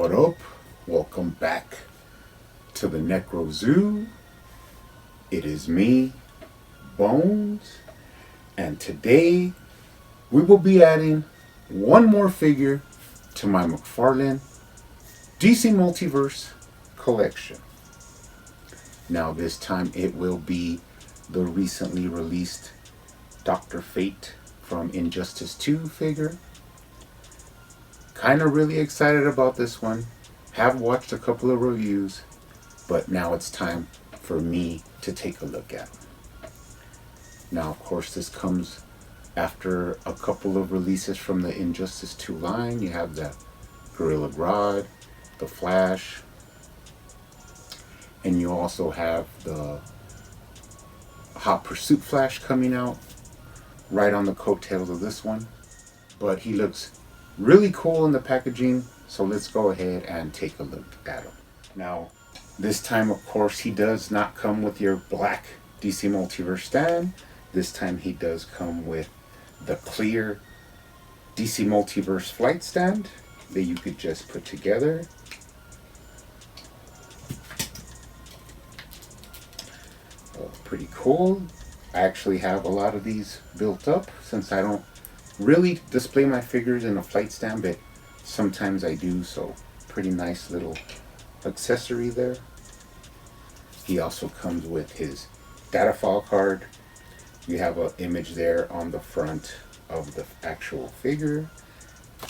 What up? Welcome back to the Necro Zoo. It is me, Bones, and today we will be adding one more figure to my McFarlane DC Multiverse collection. Now this time it will be the recently released Dr.Fate from Injustice 2 figure. Kind of really excited about this one. Have watched a couple of reviews, but now it's time for me to take a look at it. Now, of course, this comes after a couple of releases from the Injustice 2 line. You have the Gorilla Grodd, the Flash, and you also have the Hot Pursuit Flash coming out right on the coattails of this one. But he looks really cool in the packaging, so let's go ahead and take a look at him. Now, this time, of course, he does not come with your black DC Multiverse stand. This time he does come with the clear DC Multiverse flight stand that you could just put together. Pretty cool. I actually have a lot of these built up since I don't really display my figures in a flight stand, but sometimes I do, so pretty nice little accessory there. He also comes with his data file card. You have an image there on the front of the actual figure,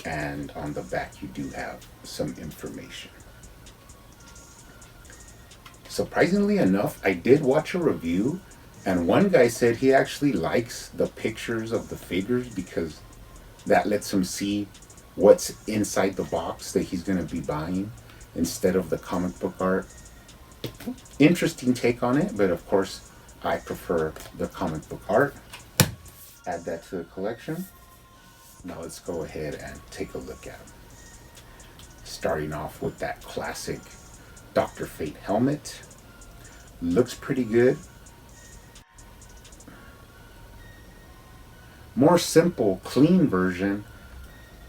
and on the back you do have some information. Surprisingly enough, I did watch a review, and one guy said he actually likes the pictures of the figures because that lets him see what's inside the box that he's going to be buying instead of the comic book art. Interesting take on it, but of course I prefer the comic book art. Add that to the collection. Now let's go ahead and take a look at them. Starting off with that classic Dr.Fate helmet. Looks pretty good. More simple, clean version.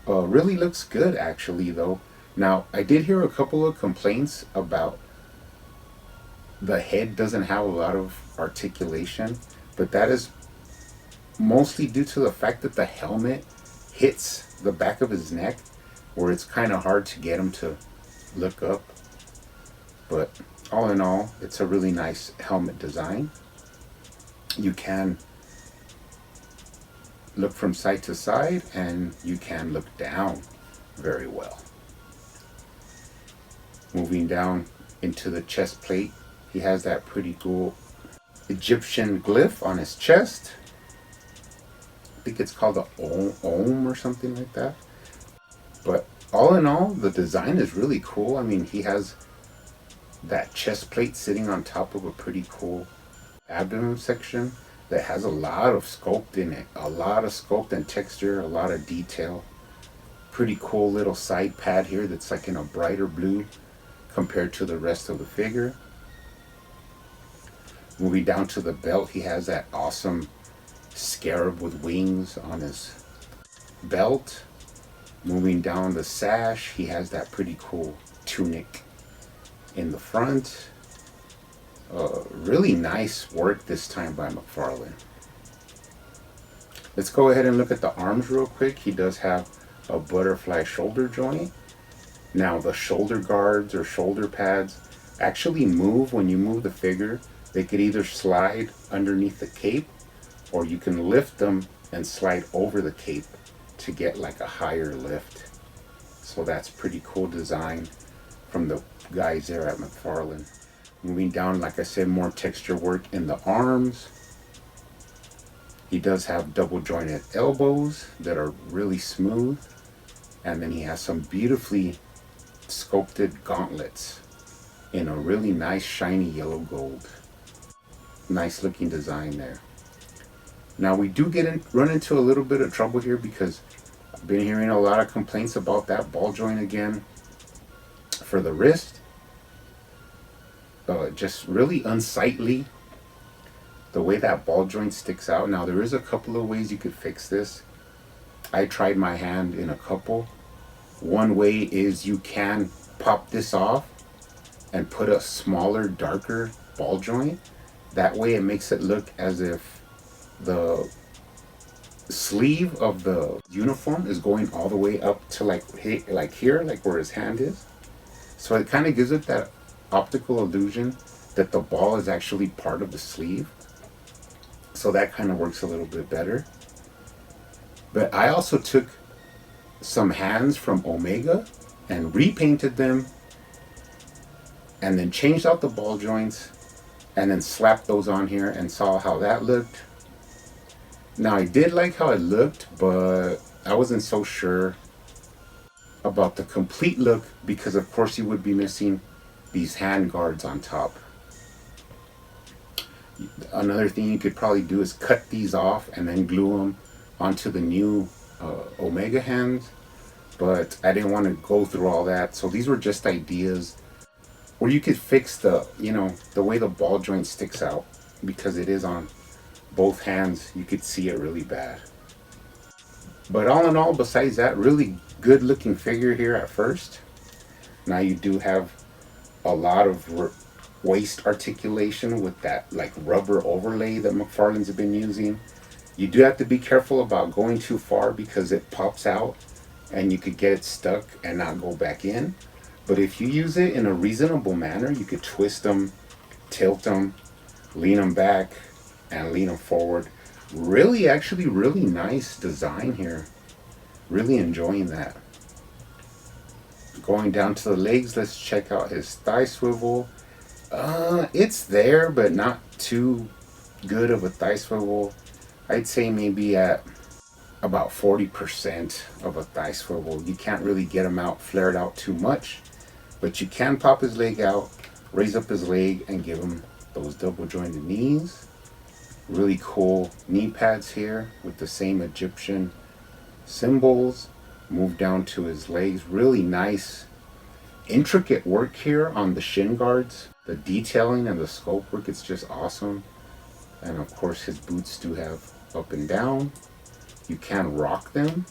Really looks good actually though. Now, I did hear a couple of complaints about the head doesn't have a lot of articulation, but that is mostly due to the fact that the helmet hits the back of his neck where it's kind of hard to get him to look up. But all in all, it's a really nice helmet design. You can look from side to side and you can look down very well. Moving down into the chest plate, he has that pretty cool Egyptian glyph on his chest. I think it's called the Om or something like that. But all in all, the design is really cool. I mean, he has that chest plate sitting on top of a pretty cool abdomen section that has a lot of sculpt in it. A lot of sculpt and texture, a lot of detail. Pretty cool little side pad here that's like in a brighter blue compared to the rest of the figure. Moving down to the belt, he has that awesome scarab with wings on his belt. Moving down the sash, he has that pretty cool tunic in the front. Really nice work this time by McFarlane. Let's go ahead and look at the arms real quick. He does have a butterfly shoulder joint. Now the shoulder guards or shoulder pads actually move when you move the figure. They could either slide underneath the cape, or you can lift them and slide over the cape to get like a higher lift. So that's pretty cool design from the guys there at McFarlane. Moving down, like I said, more texture work in the arms. He does have double jointed elbows that are really smooth. And then he has some beautifully sculpted gauntlets in a really nice shiny yellow gold. Nice looking design there. Now we do run into a little bit of trouble here because I've been hearing a lot of complaints about that ball joint again for the wrist. Just really unsightly the way that ball joint sticks out. Now there is a couple of ways you could fix this. I tried my hand in a couple. One way is you can pop this off and put a smaller, darker ball joint. That way it makes it look as if the sleeve of the uniform is going all the way up to like here, like where his hand is. So it kind of gives it that optical illusion that the ball is actually part of the sleeve. So that kind of works a little bit better. But I also took some hands from Omega and repainted them and then changed out the ball joints and then slapped those on here and saw how that looked. Now I did like how it looked, but I wasn't so sure about the complete look because of course you would be missing these hand guards on top. Another thing you could probably do is cut these off and then glue them onto the new Omega hands, but I didn't want to go through all that, so these were just ideas where you could fix the the way the ball joint sticks out, because it is on both hands. You could see it really bad. But all in all, besides that, really good looking figure here at first. Now you do have a lot of waist articulation with that like rubber overlay that McFarlane's have been using. You do have to be careful about going too far because it pops out and you could get it stuck and not go back in. But if you use it in a reasonable manner, you could twist them, tilt them, lean them back, and lean them forward. Actually really nice design here. Really enjoying that. Going down to the legs, let's check out his thigh swivel. It's there, but not too good of a thigh swivel. I'd say maybe at about 40% of a thigh swivel. You can't really get him out flared out too much, but you can pop his leg out, raise up his leg, and give him those double jointed knees. Really cool knee pads here with the same Egyptian symbols. Move down to his legs. Really nice, intricate work here on the shin guards. The detailing and the sculpt work, it's just awesome. And of course his boots do have up and down. You can rock them,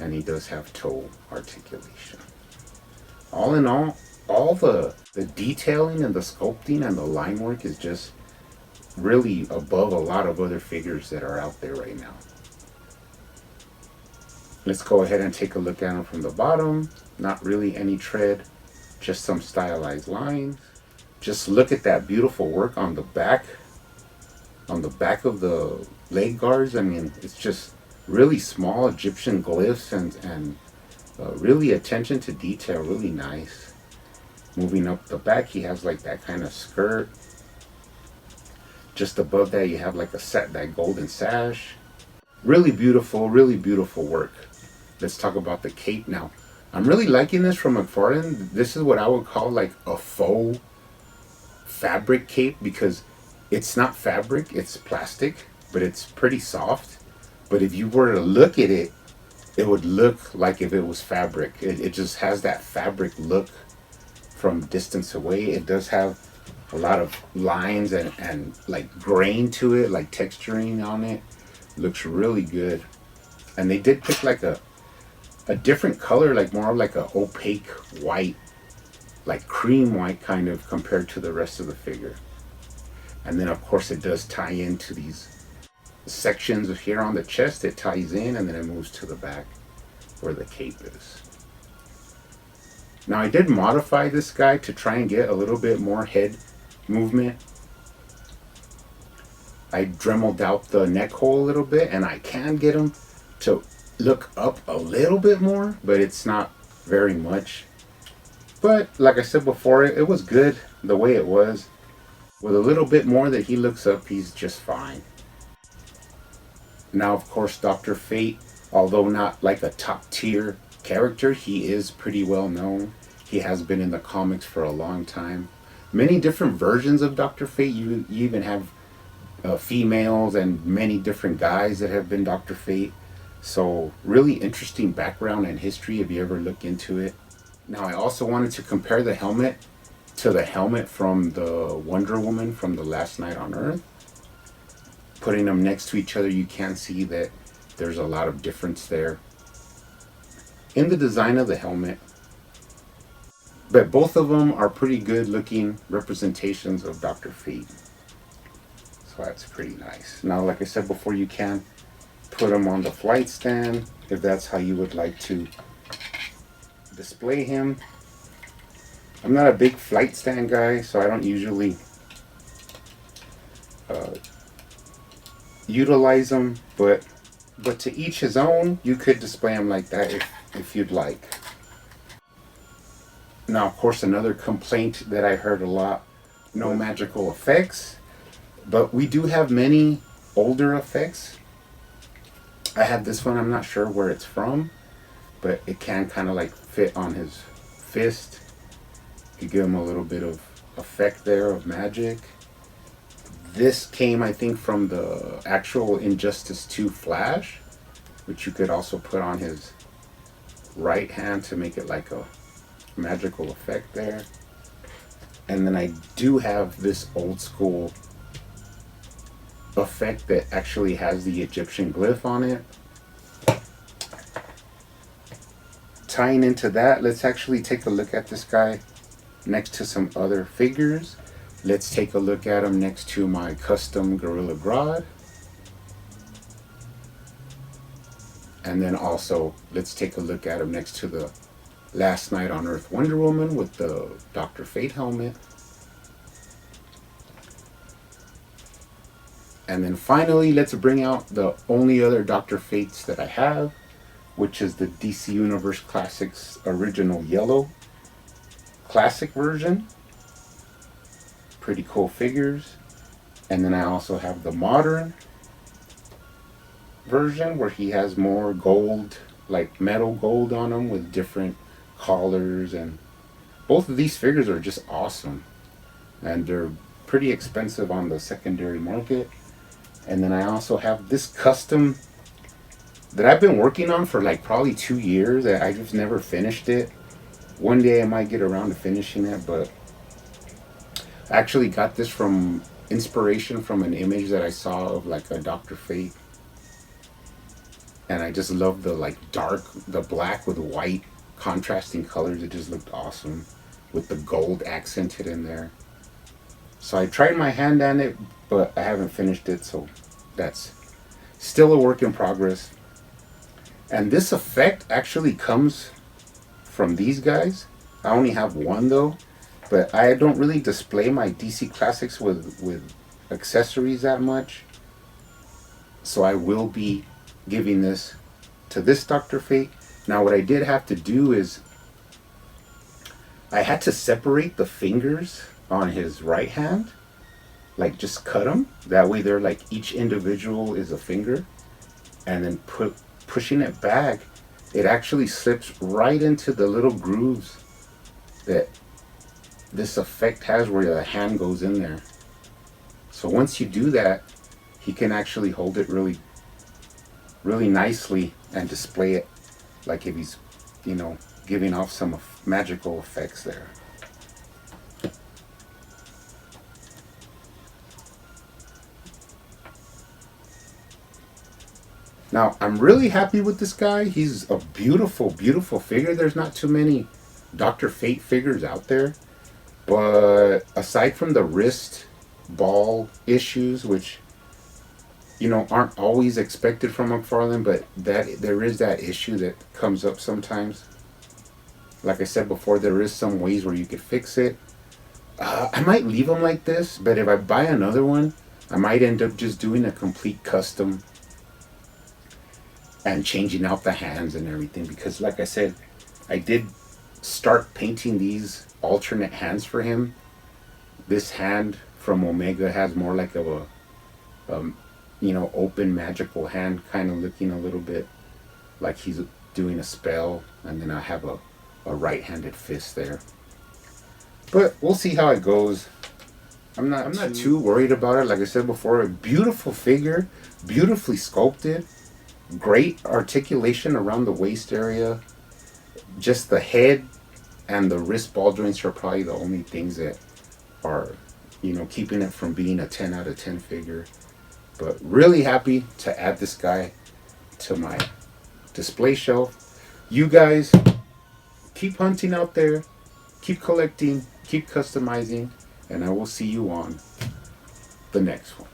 and he does have toe articulation. All in all the detailing and the sculpting and the line work is just really above a lot of other figures that are out there right now. Let's go ahead and take a look at him from the bottom. Not really any tread, just some stylized lines. Just look at that beautiful work on the back of the leg guards. I mean, it's just really small Egyptian glyphs and really attention to detail, really nice. Moving up the back, he has like that kind of skirt. Just above that, you have like that golden sash. Really beautiful work. Let's talk about the cape now. I'm really liking this from McFarlane. This is what I would call like a faux fabric cape, because it's not fabric, it's plastic, but it's pretty soft. But if you were to look at it, it would look like if it was fabric. It just has that fabric look from distance away. It does have a lot of lines and like grain to it, like texturing on it. Looks really good. And they did pick like a different color, like more like a opaque white, like cream white kind of, compared to the rest of the figure. And then of course it does tie into these sections here on the chest. It ties in and then it moves to the back where the cape is. Now I did modify this guy to try and get a little bit more head movement. I dremeled out the neck hole a little bit, and I can get him to look up a little bit more, but it's not very much. But like I said before, it was good the way it was. With a little bit more that he looks up, he's just fine. Now of course Dr. Fate, although not like a top tier character, he is pretty well known. He has been in the comics for a long time. Many different versions of Dr. Fate. You even have females and many different guys that have been Dr. Fate. So really interesting background and history if you ever look into it. Now I also wanted to compare the helmet to the helmet from the Wonder Woman from The Last Night on Earth. Putting them next to each other, you can see that there's a lot of difference there. In the design of the helmet, But both of them are pretty good looking representations of Dr. Fate. So that's pretty nice. Now, like I said before, you can put them on the flight stand if that's how you would like to display him. I'm not a big flight stand guy, so I don't usually uh, utilize them, but to each his own. You could display them like that if you'd like. Now, of course, another complaint that I heard a lot: no magical effects. But we do have many older effects. I have this one. I'm not sure where it's from, but it can kind of like fit on his fist. You give him a little bit of effect there of magic. This came, I think, from the actual Injustice 2 Flash, which you could also put on his right hand to make it like a magical effect there. And then I do have this old school effect that actually has the Egyptian glyph on it. Tying into that, let's actually take a look at this guy next to some other figures. Let's take a look at him next to my custom Gorilla Grodd. And then also, let's take a look at him next to the Last Night on Earth Wonder Woman with the Dr. Fate helmet. And then finally, let's bring out the only other Dr. Fates that I have, which is the DC Universe Classics original yellow classic version. Pretty cool figures. And then I also have the modern version where he has more gold, like metal gold on him with different collars. And both of these figures are just awesome. And they're pretty expensive on the secondary market. And then I also have this custom that I've been working on for like probably 2 years. I just never finished it. One day I might get around to finishing it, but I actually got this from inspiration from an image that I saw of like a Dr. Fate. And I just love the like the black with white contrasting colors. It just looked awesome with the gold accented in there. So I tried my hand on it, but I haven't finished it, so that's still a work in progress. And this effect actually comes from these guys. I only have one though, but I don't really display my DC Classics with accessories that much. So I will be giving this to this Dr. Fate. Now what I did have to do is I had to separate the fingers on his right hand, like just cut them. That way they're like each individual is a finger, and then pushing it back, it actually slips right into the little grooves that this effect has where the hand goes in there. So once you do that, he can actually hold it really, really nicely and display it like if he's, giving off some magical effects there. Now, I'm really happy with this guy. He's a beautiful, beautiful figure. There's not too many Dr. Fate figures out there. But aside from the wrist ball issues, which, aren't always expected from McFarlane, but that there is that issue that comes up sometimes. Like I said before, there is some ways where you could fix it. I might leave them like this, but if I buy another one, I might end up just doing a complete custom and changing out the hands and everything, because like I said, I did start painting these alternate hands for him. This hand from Omega has more like of a open magical hand, kind of looking a little bit like he's doing a spell, and then I have a right-handed fist there. But we'll see how it goes. I'm not too worried about it. Like I said before, a beautiful figure, beautifully sculpted. Great articulation around the waist area. Just the head and the wrist ball joints are probably the only things that are, keeping it from being a 10 out of 10 figure. But really happy to add this guy to my display shelf. You guys keep hunting out there. keep collecting, keep customizing, and I will see you on the next one.